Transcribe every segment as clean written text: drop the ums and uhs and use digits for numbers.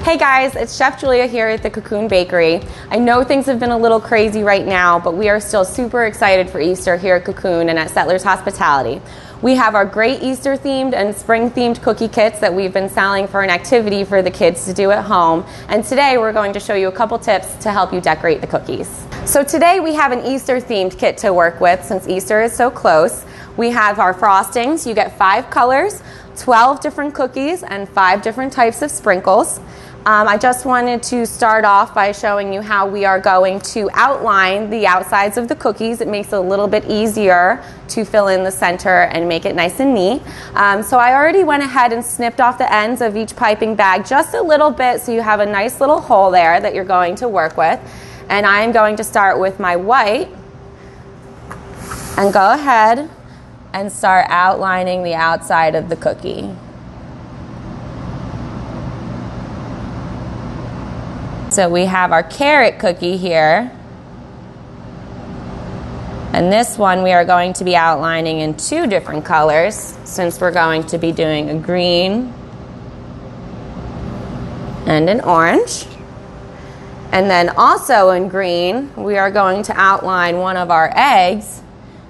Hey guys, it's Chef Julia here at the Cocoon Bakery. I know things have been a little crazy right now, but we are still super excited for Easter here at Cocoon and at Settlers Hospitality. We have our great Easter themed and spring themed cookie kits that we've been selling for an activity for the kids to do at home. And today we're going to show you a couple tips to help you decorate the cookies. So today we have an Easter themed kit to work with since Easter is so close. We have our frostings. You get 5 colors, 12 different cookies, and 5 different types of sprinkles. I just wanted to start off by showing you how we are going to outline the outsides of the cookies. It makes it a little bit easier to fill in the center and make it nice and neat. So I already went ahead and snipped off the ends of each piping bag just a little bit so you have a nice little hole there that you're going to work with. And I am going to start with my white and go ahead and start outlining the outside of the cookie. So we have our carrot cookie here, and this one we are going to be outlining in 2 different colors since we're going to be doing a green and an orange. And then also in green we are going to outline one of our eggs.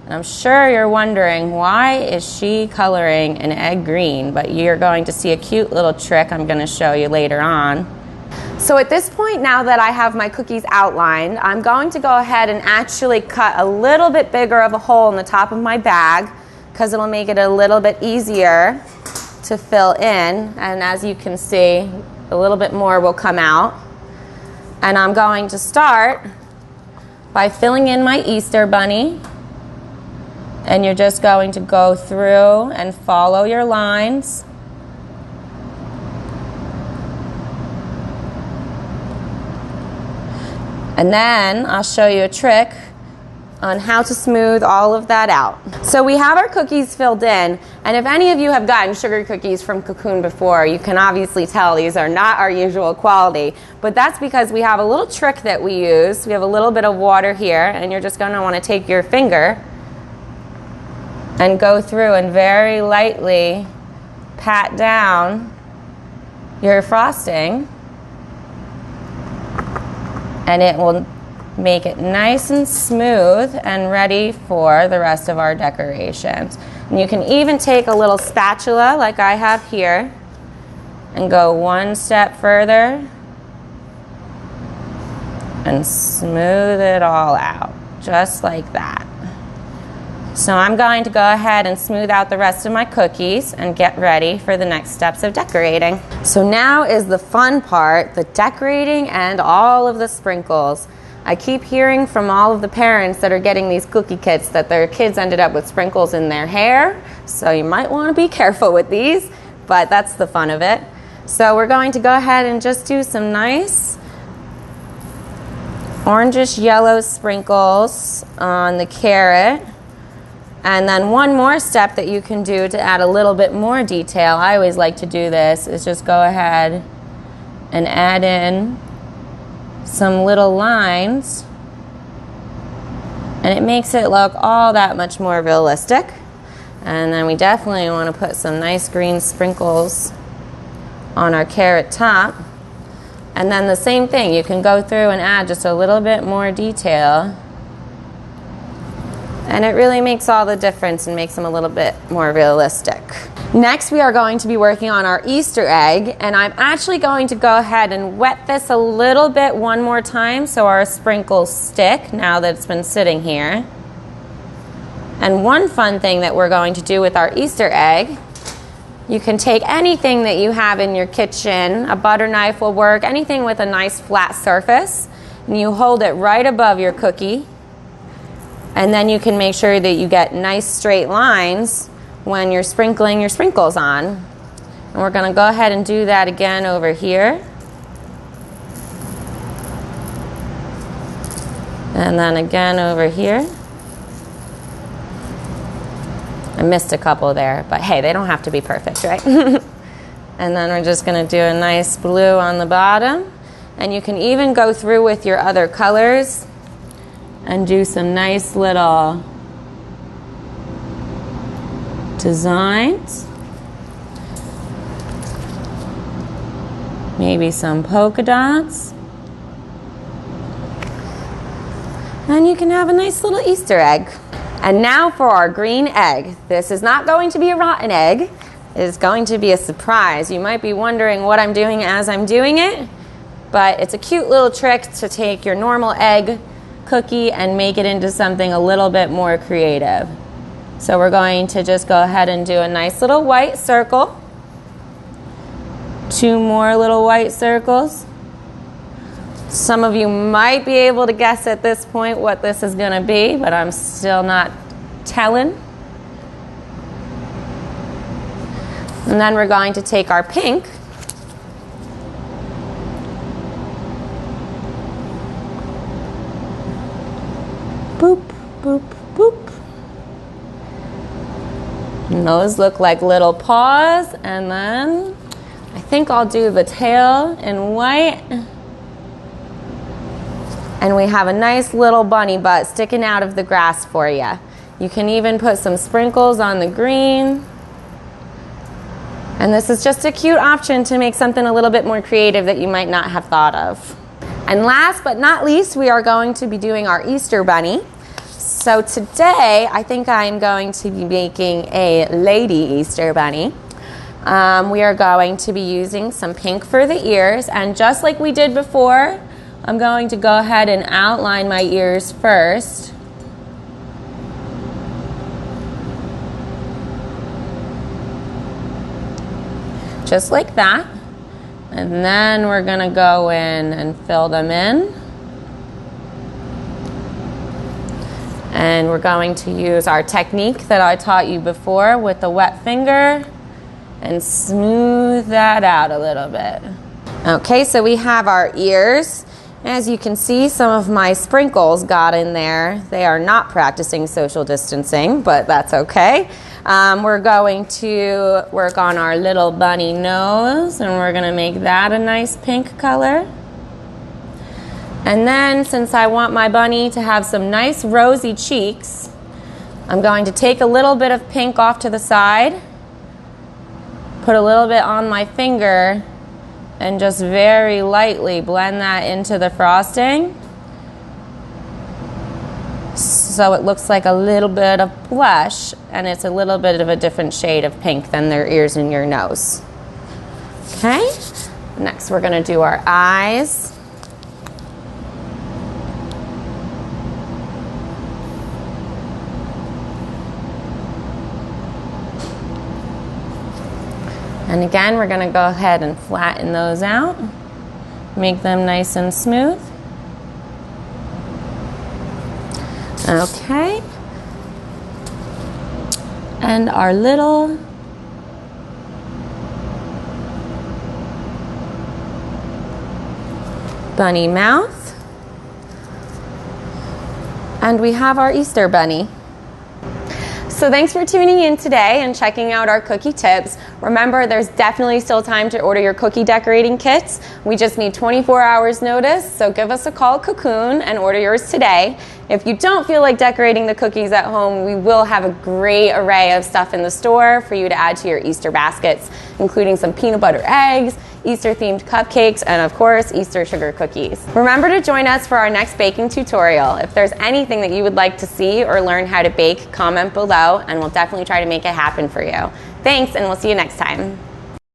And I'm sure you're wondering, why is she coloring an egg green? But you're going to see a cute little trick I'm going to show you later on. So at this point, now that I have my cookies outlined, I'm going to go ahead and actually cut a little bit bigger of a hole in the top of my bag because it'll make it a little bit easier to fill in. And as you can see, a little bit more will come out. And I'm going to start by filling in my Easter bunny. And you're just going to go through and follow your lines. And then I'll show you a trick on how to smooth all of that out. So we have our cookies filled in, and if any of you have gotten sugar cookies from Cocoon before, you can obviously tell these are not our usual quality, but that's because we have a little trick that we use. We have a little bit of water here, and you're just going to want to take your finger and go through and very lightly pat down your frosting. And it will make it nice and smooth and ready for the rest of our decorations. And you can even take a little spatula like I have here and go one step further and smooth it all out, just like that. So I'm going to go ahead and smooth out the rest of my cookies and get ready for the next steps of decorating. So now is the fun part, the decorating and all of the sprinkles. I keep hearing from all of the parents that are getting these cookie kits that their kids ended up with sprinkles in their hair. So you might want to be careful with these, but that's the fun of it. So we're going to go ahead and just do some nice orangish yellow sprinkles on the carrot. And then one more step that you can do to add a little bit more detail, I always like to do this, is just go ahead and add in some little lines. And it makes it look all that much more realistic. And then we definitely want to put some nice green sprinkles on our carrot top. And then the same thing, you can go through and add just a little bit more detail. And it really makes all the difference and makes them a little bit more realistic. Next, we are going to be working on our Easter egg, and I'm actually going to go ahead and wet this a little bit one more time so our sprinkles stick now that it's been sitting here. And one fun thing that we're going to do with our Easter egg, you can take anything that you have in your kitchen, a butter knife will work, anything with a nice flat surface, and you hold it right above your cookie. And then you can make sure that you get nice straight lines when you're sprinkling your sprinkles on. And we're going to go ahead and do that again over here. And then again over here. I missed a couple there, but hey, they don't have to be perfect, right? And then we're just going to do a nice blue on the bottom. And you can even go through with your other colors and do some nice little designs. maybe some polka dots. And you can have a nice little Easter egg. And now for our green egg. This is not going to be a rotten egg. It is going to be a surprise. You might be wondering what I'm doing as I'm doing it, but it's a cute little trick to take your normal egg cookie and make it into something a little bit more creative. So we're going to just go ahead and do a nice little white circle. 2 more little white circles. Some of you might be able to guess at this point what this is going to be, but I'm still not telling. And then we're going to take our pink boop, boop, boop. And those look like little paws. And then I think I'll do the tail in white. And we have a nice little bunny butt sticking out of the grass for you. You can even put some sprinkles on the green. And this is just a cute option to make something a little bit more creative that you might not have thought of. And last but not least, we are going to be doing our Easter bunny. So today, I think I'm going to be making a lady Easter bunny. We are going to be using some pink for the ears, and just like we did before, I'm going to go ahead and outline my ears first. Just like that. And then we're going to go in and fill them in. And we're going to use our technique that I taught you before with the wet finger and smooth that out a little bit. Okay, so we have our ears. As you can see, some of my sprinkles got in there. They are not practicing social distancing, but that's okay. We're going to work on our little bunny nose, and we're going to make that a nice pink color. And then, since I want my bunny to have some nice rosy cheeks, I'm going to take a little bit of pink off to the side, put a little bit on my finger, and just very lightly blend that into the frosting so it looks like a little bit of blush, and it's a little bit of a different shade of pink than their ears and your nose. Okay, next we're going to do our eyes. And again, we're going to go ahead and flatten those out, make them nice and smooth. Okay. And our little bunny mouth. And we have our Easter bunny. So thanks for tuning in today and checking out our cookie tips. Remember, there's definitely still time to order your cookie decorating kits. We just need 24 hours notice, so give us a call at Cocoon and order yours today. If you don't feel like decorating the cookies at home, we will have a great array of stuff in the store for you to add to your Easter baskets, including some peanut butter eggs, Easter-themed cupcakes, and of course, Easter sugar cookies. Remember to join us for our next baking tutorial. If there's anything that you would like to see or learn how to bake, comment below, and we'll definitely try to make it happen for you. Thanks, and we'll see you next time.